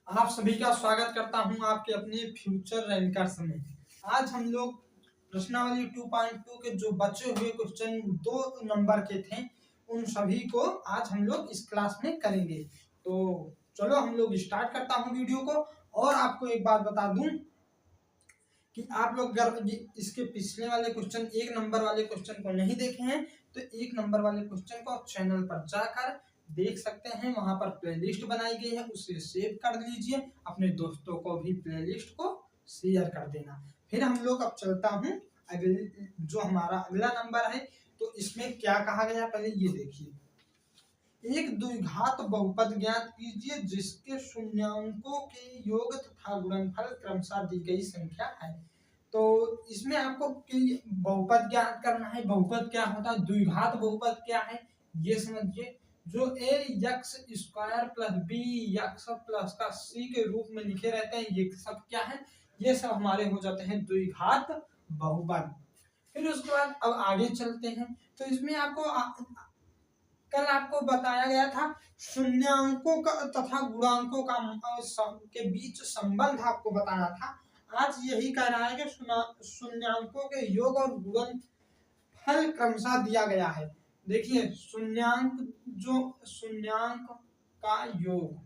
आप सभी का स्वागत करता हूं आपके अपने फ्यूचर रैंकर्स में। आज हम लोग प्रश्नावली 2.2 के जो बचे हुए क्वेश्चन 2 नंबर के थे उन सभी को आज हम लोग इस क्लास में करेंगे। तो चलो हम लोग स्टार्ट करता हूं वीडियो को। और आपको एक बात बता दूं कि आप लोग अगर इसके पिछले वाले क्वेश्चन 1 नंबर वाले क्वेश्चन को नहीं देखे हैं तो 1 नंबर वाले क्वेश्चन को चैनल पर जाकर देख सकते हैं। वहां पर प्लेलिस्ट बनाई गई है, उसे सेव कर लीजिए, अपने दोस्तों को भी प्लेलिस्ट को शेयर कर देना। फिर हम लोग अब चलता हूं अगले जो हमारा अगला नंबर है। तो इसमें क्या कहा गया पहले ये देखिए। एक द्विघात बहुपद ज्ञात कीजिए जिसके शून्यांकों के योग तथा गुणनफल क्रमशः दी गई संख्या है। तो इसमें आपको बहुपद ज्ञात करना है। बहुपद क्या होता है, द्विघात बहुपद क्या है ये समझिए। जो a x square plus b x plus का c के रूप में लिखे रहते हैं ये सब क्या है, ये सब हमारे हो जाते हैं द्विघात बहुपद। फिर उसके बाद अब आगे चलते हैं। तो इसमें आपको कल आपको बताया गया था शून्यांकों का तथा गुणांकों का के बीच संबंध आपको बताना था। आज यही कह रहा है कि शून्यांकों के योग और गुणनफल क्रमशः दिया गया है। देखिए शून्यांक का योग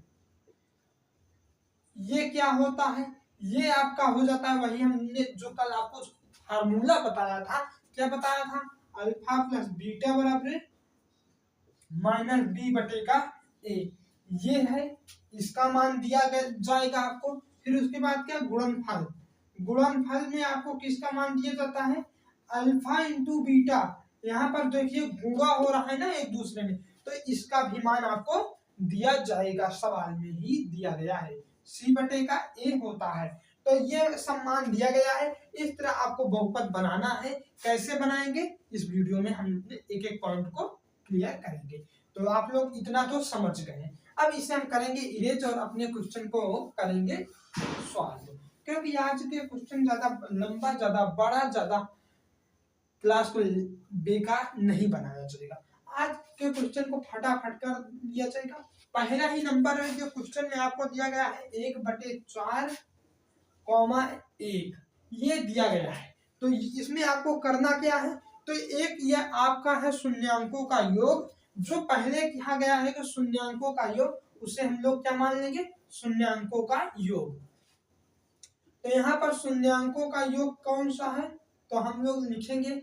ये क्या होता है, ये आपका हो जाता है वही हमने जो कल आपको फार्मूला बताया था। क्या बताया था, अल्फा प्लस बीटा बराबर माइनस बी बटे का ए। ये है, इसका मान दिया जाएगा आपको। फिर उसके बाद क्या, गुणनफल। गुणनफल में आपको किसका मान दिया जाता है, अल्फा इंटू बीटा। यहाँ पर देखिए गुणा हो रहा है ना एक दूसरे में, तो इसका भी मान आपको दिया जाएगा, सवाल में ही दिया गया है। सी बटे का ए होता है। तो ये सब मान दिया गया है। इस तरह आपको बहुपद बनाना है। कैसे बनाएंगे इस वीडियो में हम एक एक पॉइंट को क्लियर करेंगे। तो आप लोग इतना तो समझ गए हैं। अब इसे हम करेंगे इरेज और अपने क्वेश्चन को करेंगे सॉल्व, क्योंकि आज के क्वेश्चन ज्यादा लंबा, ज्यादा बड़ा, ज्यादा क्लास को बेकार नहीं बनाया जाएगा। आज के क्वेश्चन को फटाफट कर दिया जाएगा। पहला ही नंबर है जो क्वेश्चन में आपको दिया गया है 1/4, 1 ये दिया गया है। तो इसमें आपको करना क्या है, तो एक यह आपका है शून्यांकों का योग। जो पहले कहा गया है कि शून्यांकों का योग, उसे हम लोग क्या मान लेंगे, शून्यांकों का योग। तो यहाँ पर शून्यांकों का योग कौन सा है, तो हम लोग लिखेंगे,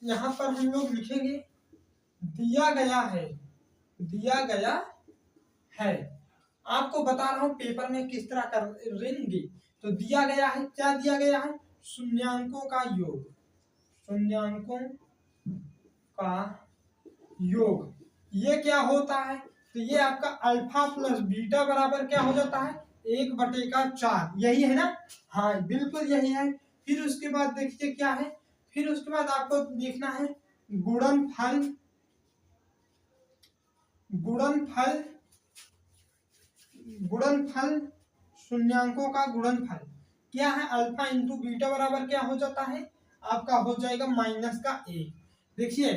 यहाँ पर हम लोग लिखेंगे दिया गया है, दिया गया है। आपको बता रहा हूं पेपर में किस तरह करेंगे। तो दिया गया है, क्या दिया गया है, शून्यांकों का योग, शून्यांकों का योग। ये क्या होता है, तो ये आपका अल्फा प्लस बीटा बराबर क्या हो जाता है, 1/4। यही है ना, हाँ बिल्कुल यही है। फिर उसके बाद देखिए क्या है, फिर उसके बाद आपको लिखना है गुणनफल, गुणनफल, गुणनफल शून्यांकों का गुणनफल क्या है, अल्फा इंटू बीटा बराबर क्या हो जाता है, आपका हो जाएगा माइनस का 1। देखिए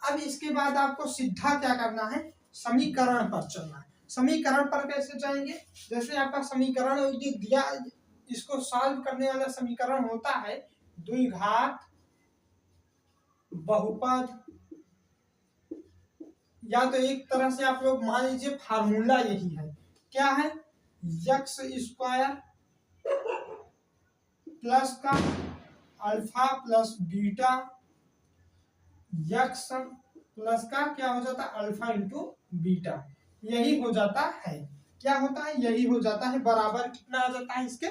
अब इसके बाद आपको सीधा क्या करना है, समीकरण पर चलना है। समीकरण पर कैसे जाएंगे, जैसे आपका समीकरण ये दिया, इसको सॉल्व करने वाला समीकरण होता है द्विघात बहुपद, या तो एक तरह से आप लोग मान लीजिए फार्मूला यही है। क्या है, एक्स स्क्वायर प्लस का alpha plus beta, x plus का क्या हो जाता है, अल्फा इंटू बीटा। यही हो जाता है, क्या होता है, यही हो जाता है, बराबर कितना आ जाता है, इसके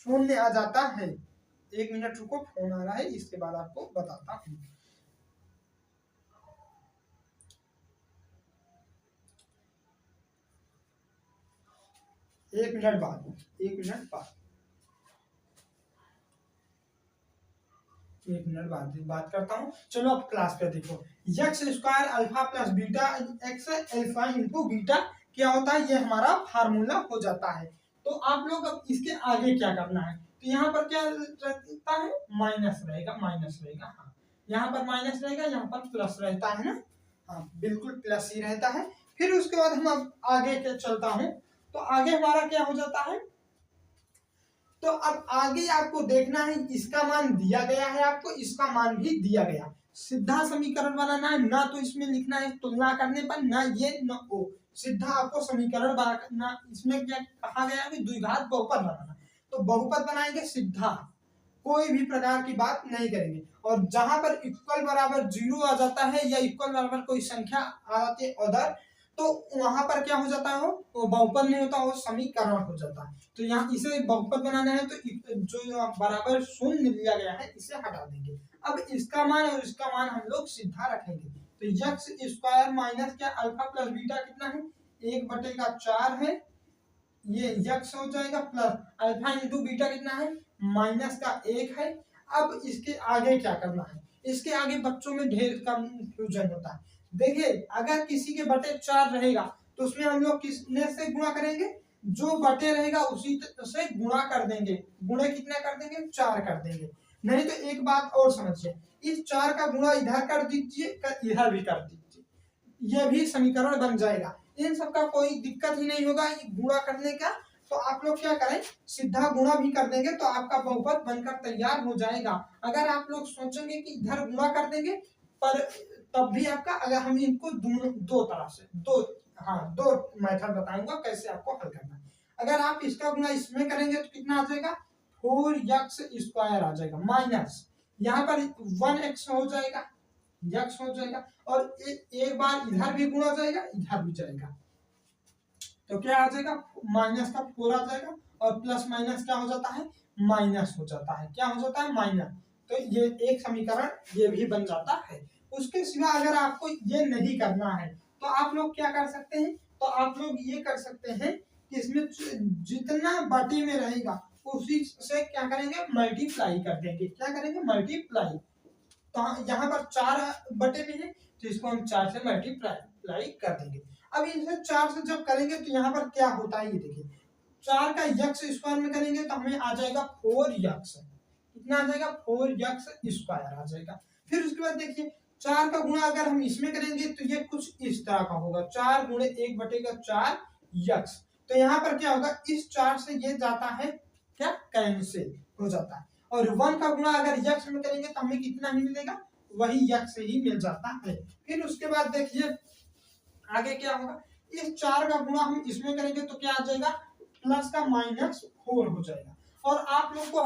0 आ जाता है। 1 मिनट रुको, फोन आ रहा है, इसके बाद आपको बताता हूँ। एक मिनट बाद, 1 मिनट बाद, 1 मिनट बाद बात करता हूँ। चलो अब क्लास पे देखो, x square alpha plus beta, x alpha into beta क्या होता है, ये हमारा फार्मूला हो जाता है। तो आप लोग अब इसके आगे क्या करना है, तो यहाँ पर क्या रहता है, माइनस रहेगा, माइनस रहेगा, हाँ यहाँ पर माइनस रहेगा, यहाँ पर प्लस रहता है ना, हाँ बिल्कुल प्लस ही रहता है। फिर उसके बाद हम अब आगे क्या चलता हूँ, तो आगे हमारा क्या हो जाता है, तो अब आगे आपको देखना है, इसका मान दिया गया है आपको, इसका मान भी दिया गया, सीधा समीकरण बनाना है, ना तो इसमें लिखना है तुलना करने पर, ना ये न ओ, सीधा आपको समीकरण बनाना। इसमें क्या कहा गया है कि द्विघात बहुपद बनाना, तो बहुपद बनाएंगे सीधा, कोई भी प्रकार की बात नहीं करेंगे। और जहां पर इक्वल बराबर 0 आ जाता है या इक्वल बराबर कोई संख्या आ जाती है उधर, तो वहां पर क्या हो जाता है, वो बहुपद नहीं होता, वो समीकरण हो जाता है। तो यहाँ इसे बहुपद बनाना है, तो जो बराबर शून्य लिया गया है इसे हटा देंगे। अब इसका मान और इसका मान हम लोग सीधा रखेंगे, तो यक्स स्क्वायर माइनस क्या अल्फा प्लस बीटा कितना है, 1/4 है, ये यक्स हो जाएगा, प्लस अल्फा इंटू बीटा कितना है, -1 है। अब इसके आगे क्या करना है, इसके आगे बच्चों में ढेर कंफ्यूजन होता है। देखिए अगर किसी के बटे 4 रहेगा तो उसमें हम लोग किसने से गुणा करेंगे, जो बटे रहेगा उसी से गुणा कर देंगे, गुणे कितना कर देंगे, 4 कर देंगे। नहीं तो एक बात और समझिए, इस 4 का गुणा इधर कर दीजिए, इधर भी कर दीजिए, यह भी समीकरण बन जाएगा, इन सबका कोई दिक्कत ही नहीं होगा गुणा करने का। तो आप लोग क्या करें, सीधा गुणा भी कर देंगे तो आपका बहुपद बनकर तैयार हो जाएगा। अगर आप लोग सोचेंगे कि इधर गुणा कर देंगे, पर तब भी आपका, अगर हम इनको दो तरह से दो मेथड बताऊंगा कैसे आपको हल करना है। अगर आप इसका गुणा इसमें करेंगे तो कितना आ जाएगा, 4x² आ जाएगा, माइनस यहाँ पर 1x हो जाएगा, यक्स हो जाएगा, और एक बार इधर भी गुणा जाएगा, इधर भी जाएगा, तो क्या आ जाएगा, माइनस का 4 आ जाएगा, और प्लस माइनस क्या हो जाता है, माइनस हो जाता है, क्या हो जाता है, माइनस। तो ये एक समीकरण ये भी बन जाता है। उसके सिवा अगर आपको ये नहीं करना है तो आप लोग क्या कर सकते हैं, तो आप लोग ये कर सकते हैं कि इसमें जितना बटे में रहेगा उसी से क्या करेंगे, मल्टीप्लाई कर देंगे, क्या करेंगे, मल्टीप्लाई। तो यहाँ पर 4 बटे में है तो इसको हम 4 से मल्टीप्लाई कर देंगे। अब इसे 4 से जब करेंगे तो यहाँ पर क्या होता है, ये देखिए, 4 का यक्स स्क्वायर में करेंगे तो हमें आ जाएगा 4x, कितना आ जाएगा, 4x² आ जाएगा। फिर उसके बाद देखिए 4 का गुणा अगर हम इसमें करेंगे तो ये कुछ इस तरह का होगा, 4 गुणे 1/4 यक्स। तो यहाँ पर क्या होगा, इस 4 से ये जाता है क्या, कैंसिल हो जाता है, और 1 का गुणा अगर यक्स में करेंगे तो हमें कितना ही मिलेगा, वही यक्स ही मिल जाता है। फिर उसके बाद देखिए आगे क्या होगा, इस 4 का गुणा हम इसमें करेंगे तो क्या आ जाएगा, प्लस का -4 हो जाएगा। और आप लोग को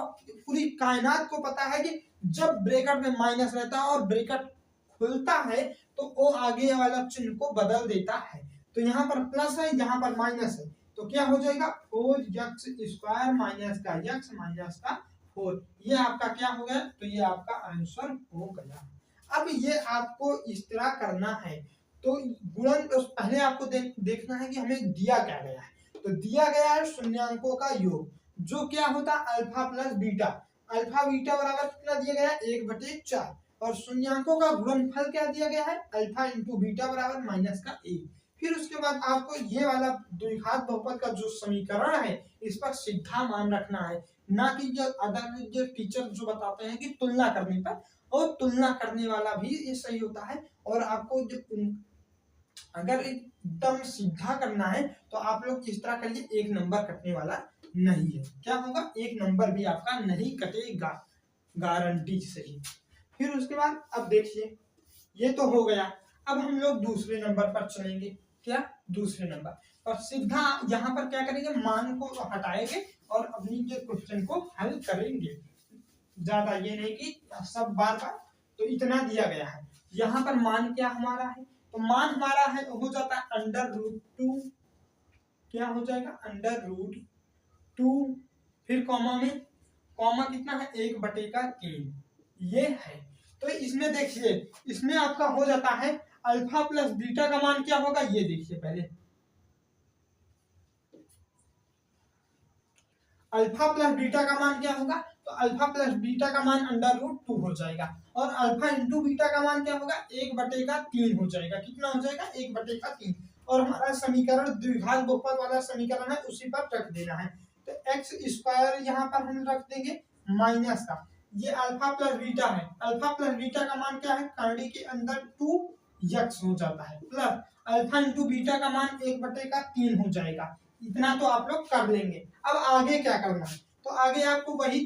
पूरी कायनात को पता है कि जब ब्रैकेट में माइनस रहता है और ब्रैकेट खुलता है तो वो आगे वाला चिन्ह को बदल देता है। तो यहाँ पर प्लस है, यहाँ पर माइनस है, तो क्या हो जाएगा, 4x² माइनस का यक्स माइनस का 4, ये आपका क्या हो गया, तो ये आपका आंसर हो गया। अब ये आपको इस तरह करना है, तो गुणन तो पहले आपको देखना है कि हमें दिया क्या गया है, तो दिया गया है शून्यांकों का योग, जो क्या होता है, alpha plus beta, alpha beta बराबर कितना दिया गया है, 1/4, और शून्यांकों का गुणनफल क्या दिया गया है, अल्फा इंटू बीटा बराबर -1। फिर उसके बाद आपको ये वाला द्विघात बहुपद का जो समीकरण है इस पर सीधा मान रखना है, ना कि जो अदर जो टीचर जो बताते हैं कि तुलना करने पर, और तुलना करने वाला भी ये सही होता है। और आपको जो अगर एकदम सीधा करना है तो आप लोग किस तरह करिए, 1 नंबर कटने वाला नहीं है, क्या होगा, 1 नंबर भी आपका नहीं कटेगा, गारंटी से ही। फिर उसके बाद अब देखिए ये तो हो गया, अब हम लोग दूसरे नंबर पर चलेंगे, क्या, दूसरे नंबर पर सीधा यहाँ पर क्या करेंगे, मान को हटाएंगे और अपनी जो क्वेश्चन को हल करेंगे, ज्यादा ये नहीं कि सब बार बार, तो इतना दिया गया है। यहाँ पर मान क्या हमारा है, तो मान हमारा है हो जाता है √2, क्या हो जाएगा, √2, फिर कॉमा में, कॉमा कितना है, 1/3 ये है। तो इसमें देखिए, इसमें आपका हो जाता है अल्फा प्लस बीटा का मान क्या होगा, ये देखिए पहले, अल्फा प्लस बीटा का मान क्या होगा, तो अल्फा प्लस बीटा का मान √2 हो जाएगा, और अल्फा इंटू बीटा का मान क्या होगा, 1/3 हो जाएगा, कितना हो जाएगा, 1/3। और हमारा समीकरण द्विघात बहुपद वाला समीकरण है, उसी पर रख देना है, तो x² यहाँ पर हम रख देंगे माइनस का, ये अल्फा प्लस बीटा है, अल्फा प्लस बीटा का मान क्या है, करड़ी के अंदर 2x हो जाता है, प्लस अल्फा इंटू बीटा का मान 1/3 हो जाएगा, इतना तो आप लोग कर लेंगे। अब आगे क्या करना है, तो आगे आपको वही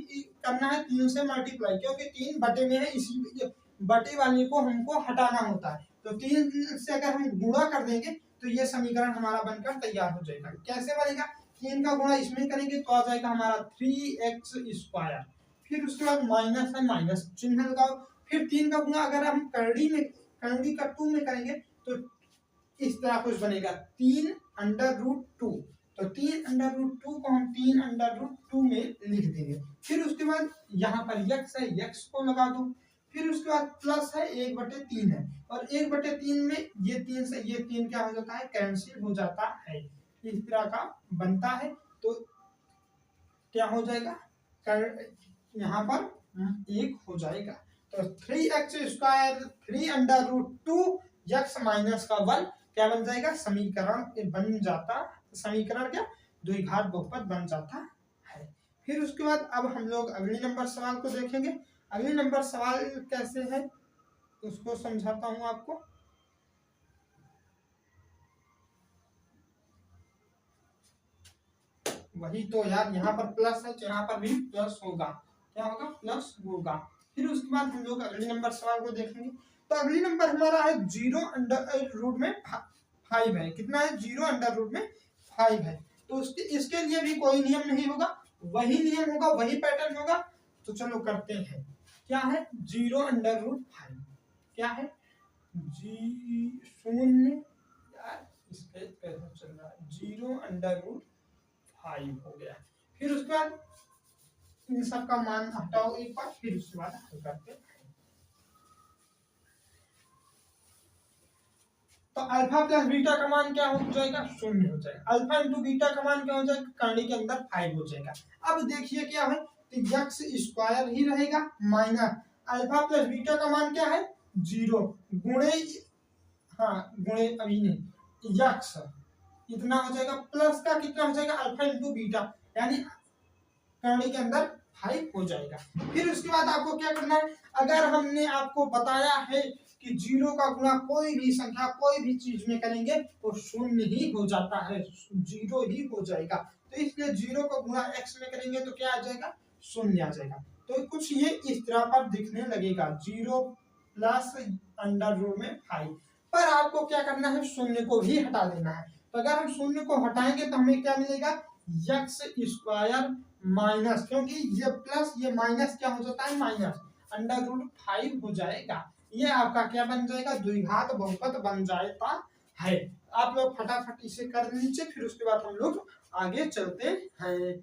करना है 3 से मल्टीप्लाई, क्योंकि 3 बटे में है, इसी बटे वाले को हमको हटाना होता है। तो 3 से अगर हम गुणा कर देंगे तो ये समीकरण हमारा बनकर तैयार हो जाएगा। कैसे बनेगा, 3 का गुणा इसमें करेंगे तो आ जाएगा हमारा 3x²। फिर उसके बाद माइनस है, माइनस चिन्ह लगाओ। फिर 3 का गुणा अगर हम करड़ी का 2 में करेंगे तो इस तरह कुछ बनेगा 3√2। तो 3√2 को हम 3√2 में लिख देंगे। फिर उसके बाद यहाँ पर यक्स है, यक्स को लगा दो। फिर उसके बाद प्लस है, 1/3 है, और 1/3 में ये 3 से ये 3 क्या हो जाता है, कैंसिल हो जाता है। इस तरह का बनता है। तो क्या हो जाएगा, यहाँ पर 1 हो जाएगा। तो 3x², 3√2 यक्स माइनस का 1 क्या बन जाएगा, समीकरण बन जाता, समीकरण क्या, द्विघात बहुपद बन जाता है। फिर उसके बाद अब हम लोग अगले नंबर सवाल को देखेंगे। अगले नंबर सवाल कैसे है उसको समझाता हूं आपको। वही तो यार, यहाँ पर प्लस है तो यहाँ पर भी प्लस होगा, क्या होगा, प्लस होगा। फिर उसके बाद हम लोग अगले नंबर सवाल को देखेंगे। तो अगली नंबर हमारा है 0√5 है। कितना है, 0√5 है। तो इसके लिए भी कोई नियम नहीं होगा, वही नियम होगा, वही पैटर्न होगा। तो चलो करते हैं। क्या है, 0√5 क्या है, शून्य, यार इसके कैसे चल रहा है, 0√5 हो गया। फिर उसके बाद इन सब का मान हटाओ एक बार, फिर उसके बाद हल करते हैं। तो अल्फा प्लस बीटा का मान क्या हो जाएगा, 0 हो जाएगा। अल्फा इंटू बीटा का मान क्या हो जाएगा, करनी के अंदर 5 हो जाएगा। अब देखिए क्या है, तो x² ही रहेगा माइनस अल्फा प्लस बीटा का मान क्या है, 0 गुणे, हाँ गुणे अभी नहीं, यक्स इतना हो जाएगा, प्लस का कितना हो जाएगा, अल्फा इंटू बीटा, यानी करनी के अंदर 5 हो जाएगा। फिर उसके बाद आपको क्या करना है, अगर हमने आपको बताया है कि 0 का गुणा कोई भी संख्या कोई भी चीज में करेंगे तो 0 ही हो जाता है, 0 ही हो जाएगा। तो इसलिए 0 को गुणा x में करेंगे तो क्या आ जाएगा, 0 आ जाएगा। तो कुछ ये इस तरह पर दिखने लगेगा, 0 प्लस √5। पर आपको क्या करना है, 0 को भी हटा देना है। तो अगर हम 0 को हटाएंगे तो हमें क्या मिलेगा, x² माइनस, क्योंकि ये प्लस ये माइनस क्या हो जाता है, माइनस √5 हो जाएगा। ये आपका क्या बन जाएगा, द्विघात बहुपद बन जाता है। आप लोग फटाफट इसे कर लीजिए, फिर उसके बाद हम लोग आगे चलते हैं।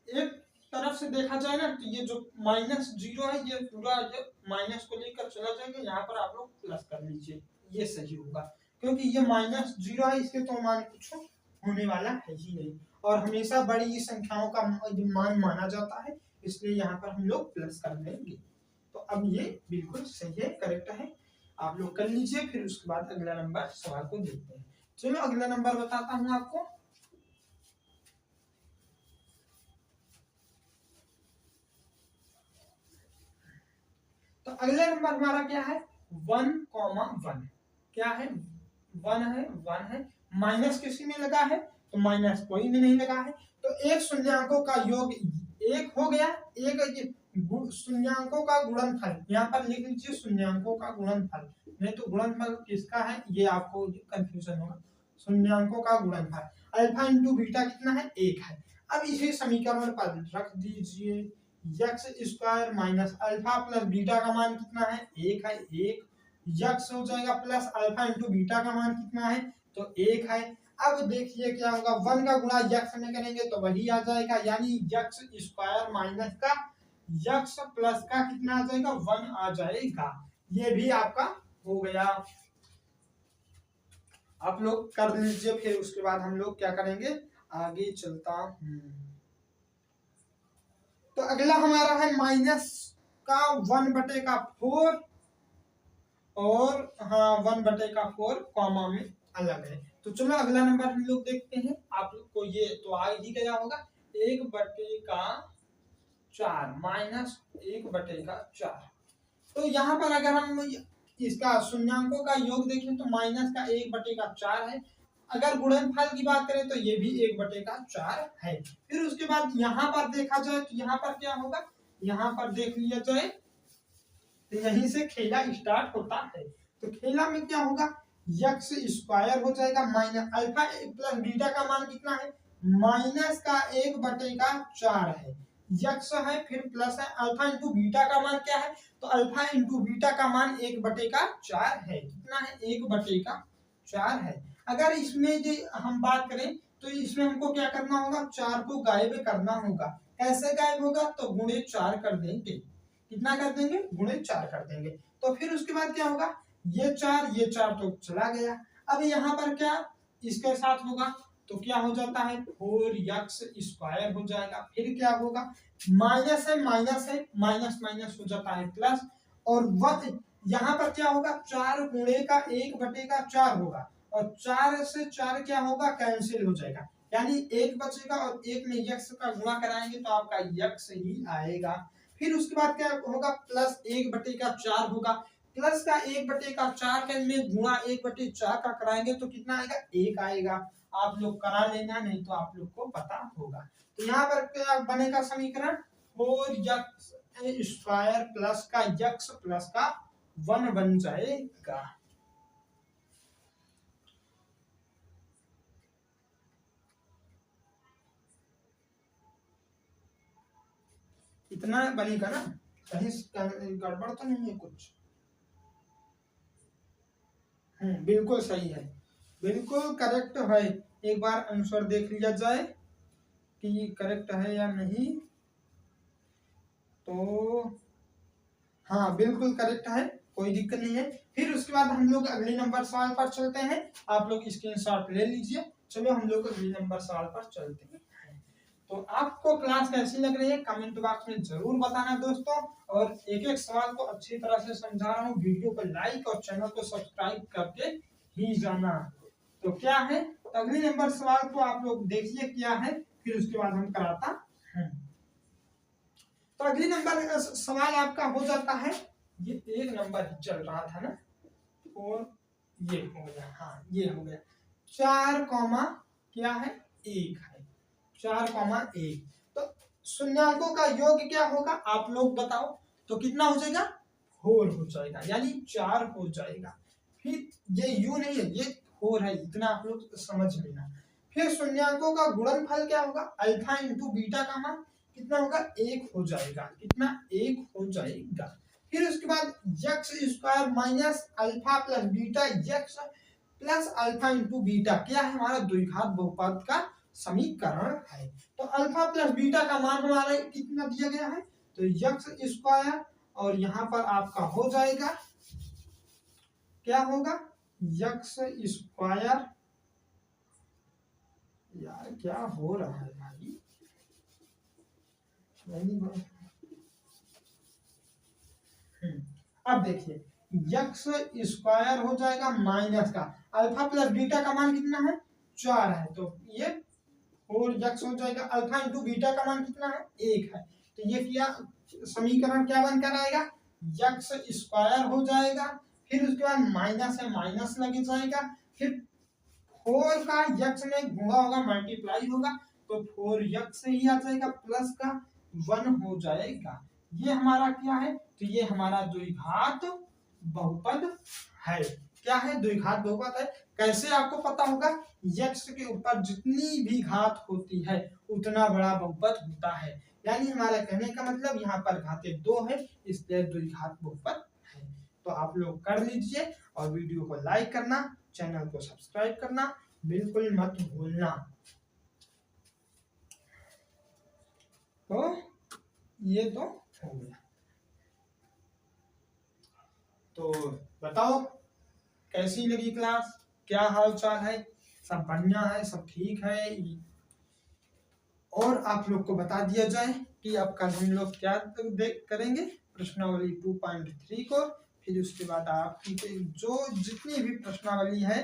एक तरफ से देखा जाए ना तो ये जो -0 है ये पूरा ये माइनस को लेकर चला जाएगा, यहाँ पर आप लोग प्लस कर लीजिए, ये सही होगा। क्योंकि ये -0 है, इसके तो मान कुछ होने वाला है ही नहीं, और हमेशा बड़ी संख्याओं का मान माना जाता है, इसलिए यहाँ पर हम लोग प्लस कर लेंगे। तो अब ये बिल्कुल सही है, करेक्ट है, आप लोग कर लीजिए। फिर उसके बाद अगला नंबर सवाल को देखते हैं। चलो अगला नंबर बताता हूँ आपको। तो अगला नंबर हमारा क्या है, 1,1 क्या है, 1 है, माइनस किसी में लगा है, तो माइनस कोई में नहीं लगा है। तो एक शून्यांकों का योग 1 हो गया, एक शून्यांकों का गुणनफल, यहाँ पर लिख लीजिए शून्यांकों का गुणनफल, नहीं तो गुणनफल किसका है ये आपको कंफ्यूजन होगा। शून्यांकों का गुणनफल अल्फा इंटू बीटा कितना है, 1 है। अब इसे समीकरण पर रख दीजिए, x² minus alpha plus beta का मान कितना है, 1 है, 1 यक्स हो जाएगा, प्लस अल्फा इंटू बीटा का मान कितना है, तो 1 है। अब देखिए क्या होगा, 1 का गुणा यक्स में करेंगे तो वही आ जाएगा, यानी x² माइनस का यक्स प्लस का कितना आ जाएगा, 1 आ जाएगा। ये भी आपका हो गया, आप लोग कर लीजिए। फिर उसके बाद हम लोग क्या करेंगे, आगे चलता हूँ। तो अगला हमारा है माइनस का 1/4 और हाँ 1/4 कॉमा में अलग है। तो चलो अगला नंबर हम लोग देखते हैं। आप लोग को ये तो आ ही गया होगा, 1/4 माइनस 1/4। तो यहाँ पर अगर हम इसका शून्यांकों का योग देखें तो माइनस का 1/4 है। अगर गुणनफल की बात करें तो ये भी 1/4 है। फिर उसके बाद यहाँ पर देखा जाए तो यहाँ पर क्या होगा, यहाँ पर देख लिया जाए तो यहीं से खेला स्टार्ट होता है। तो खेला में क्या होगा, यक्स स्क्वायर हो जाएगा माइनस अल्फा प्लस बीटा का मान कितना है, माइनस का 1/4 है। यक्स है फिर प्लस है, अल्फा इंटू बीटा का मान क्या है, तो अल्फा इंटू बीटा का मान 1/4 है। कितना है, 1/4 है। अगर इसमें जो हम बात करें तो इसमें हमको क्या करना होगा, 4 को गायब करना होगा। कैसे गायब होगा, तो गुणे 4 कर देंगे। कितना कर देंगे, गुणे 4 कर देंगे। तो फिर उसके बाद क्या होगा, ये 4 तो चला गया। अब यहाँ पर क्या इसके साथ होगा, तो क्या हो जाता है 4x स्क्वायर हो जाएगा। फिर क्या होगा, माइनस है माइनस है, माइनस माइनस हो जाता है प्लस, और यहाँ पर क्या होगा, 4 गुणे का 1/4 होगा, और 4 से 4 क्या होगा, कैंसिल हो जाएगा, यानी 1 बचेगा और 1 में यक्स का गुणा कराएंगे तो आपका यक्स ही आएगा। फिर उसके बाद क्या होगा, प्लस 1/4 होगा, प्लस का 1/4 के में गुणा 1/4 का कराएंगे तो कितना आएगा, 1 आएगा। आप लोग करा लेना, नहीं तो आप लोग को पता होगा। तो यहाँ पर क्या बनेगा समीकरण, 4x स्क्वायर प्लस का यक्स प्लस का 1 बन जाएगा। इतना बनेगा ना, कहीं गड़बड़ तो नहीं है कुछ। बिल्कुल सही है, बिल्कुल करेक्ट है। एक बार आंसर देख लिया जाए कि करेक्ट है या नहीं। तो हाँ बिल्कुल करेक्ट है, कोई दिक्कत नहीं है। फिर उसके बाद हम लोग अगले नंबर सवाल पर चलते हैं। आप लोग स्क्रीनशॉट ले लीजिए। चलो हम लोग अगले नंबर सवाल पर चलते हैं। तो आपको क्लास कैसी लग रही है कमेंट बॉक्स में जरूर बताना दोस्तों। और एक एक सवाल को अच्छी तरह से समझा रहा हूँ। वीडियो को लाइक और चैनल को सब्सक्राइब करके ही जाना। तो क्या है, तो अगले नंबर सवाल को आप लोग देखिए क्या है, फिर उसके बाद हम कराता हैं। तो अगले नंबर सवाल आपका हो जाता है, ये 1 नंबर ही चल रहा था ना, और ये हो गया, हाँ ये हो गया 4 कॉमा क्या है, 1 है, 4,1। तो शून्यांकों का योग क्या होगा, आप लोग बताओ। तो कितना हो जाएगा, 4 हो जाएगा, यानी 4 हो जाएगा। फिर ये यू नहीं है, ये 4 है, इतना आप लोग समझ लेना। फिर शून्यांकों का गुणनफल क्या होगा, अल्फा इंटू बीटा का मान कितना होगा, 1 हो जाएगा। कितना, 1 हो जाएगा। फिर उसके बाद x square minus alpha plus beta x plus alpha into beta क्या है, हमारा द्विघात बहुपद का समीकरण है। तो अल्फा प्लस बीटा का मान हमारा कितना दिया गया है, तो यक्स स्क्वायर, और यहाँ पर आपका हो जाएगा क्या होगा, यक्स स्क्वायर। यार क्या हो रहा है भाई, अब देखिए यक्स स्क्वायर हो जाएगा माइनस का अल्फा प्लस बीटा का मान कितना है, 4 है, तो ये 4x हो जाएगा। अल्फा इंटू बीटा का मान कितना है, 1 है। तो ये क्या समीकरण क्या बनकर आएगा, यक्स स्क्वायर हो जाएगा। फिर उसके बाद माइनस है, माइनस लग जाएगा। फिर 4 का यक्स में गुणा होगा, मल्टीप्लाई होगा, तो 4x ही आ जाएगा, प्लस का 1 हो जाएगा। ये हमारा क्या है, तो ये हमारा द्विघात बहुपद है। क्या है, द्विघात बहुपद है। कैसे आपको पता होगा, यक्स के ऊपर जितनी भी घात होती है उतना बड़ा बहुपद होता है। यानी हमारा कहने का मतलब यहाँ पर घाते 2 है, इसलिए द्विघात बहुपद है। तो आप लोग कर लीजिए, और वीडियो को लाइक करना, चैनल को सब्सक्राइब करना बिल्कुल मत भूलना। तो ये तो हो गया। तो बताओ कैसी लगी क्लास, क्या हाल चाल है, सब बढ़िया है, सब ठीक है। और आप लोग को बता दिया जाए कि अब कल हम लोग क्या करेंगे, प्रश्नावली 2.3 को। फिर उसके बाद आप जो जितनी भी प्रश्नावली है,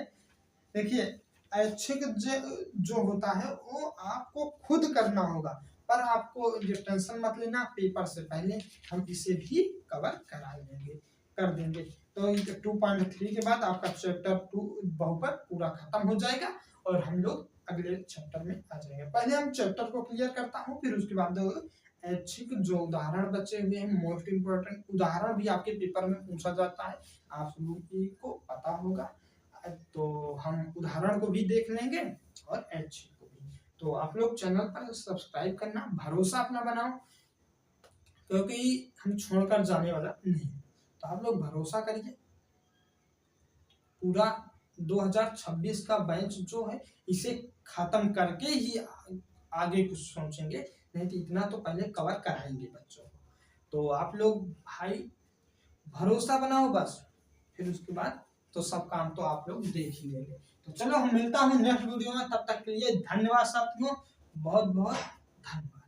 देखिए ऐच्छिक जो होता है वो आपको खुद करना होगा, पर आपको ये टेंशन मत लेना, पेपर से पहले हम इसे भी कवर करा लेंगे। कर देंगे। तो 2.3 के बाद आपका चैप्टर 2 बहुपद पूरा खत्म हो जाएगा और हम लोग अगले चैप्टर में आ जाएंगे। पहले हम चैप्टर को क्लियर करता हूँ, फिर उसके बाद ऐच्छिक जो उदाहरण बचे हुए हैं, मोस्ट इंपोर्टेंट उदाहरण भी आपके पेपर में पूछा जाता है, आप लोगों को पता होगा। तो हम उदाहरण को भी देख लेंगे और ऐच्छिक को भी। तो आप लोग चैनल पर सब्सक्राइब करना, भरोसा अपना बनाओ, क्योंकि हम छोड़कर जाने वाला नहीं। तो आप लोग भरोसा करिए, पूरा 2026 का बैच जो है इसे खत्म करके ही आगे कुछ सोचेंगे, नहीं तो इतना तो पहले कवर कराएंगे बच्चों को। तो आप लोग भाई भरोसा बनाओ बस, फिर उसके बाद तो सब काम तो आप लोग देख ही लेंगे। तो चलो, हम मिलता हूँ नेक्स्ट वीडियो में, तब तक के लिए धन्यवाद साथियों, बहुत बहुत धन्यवाद।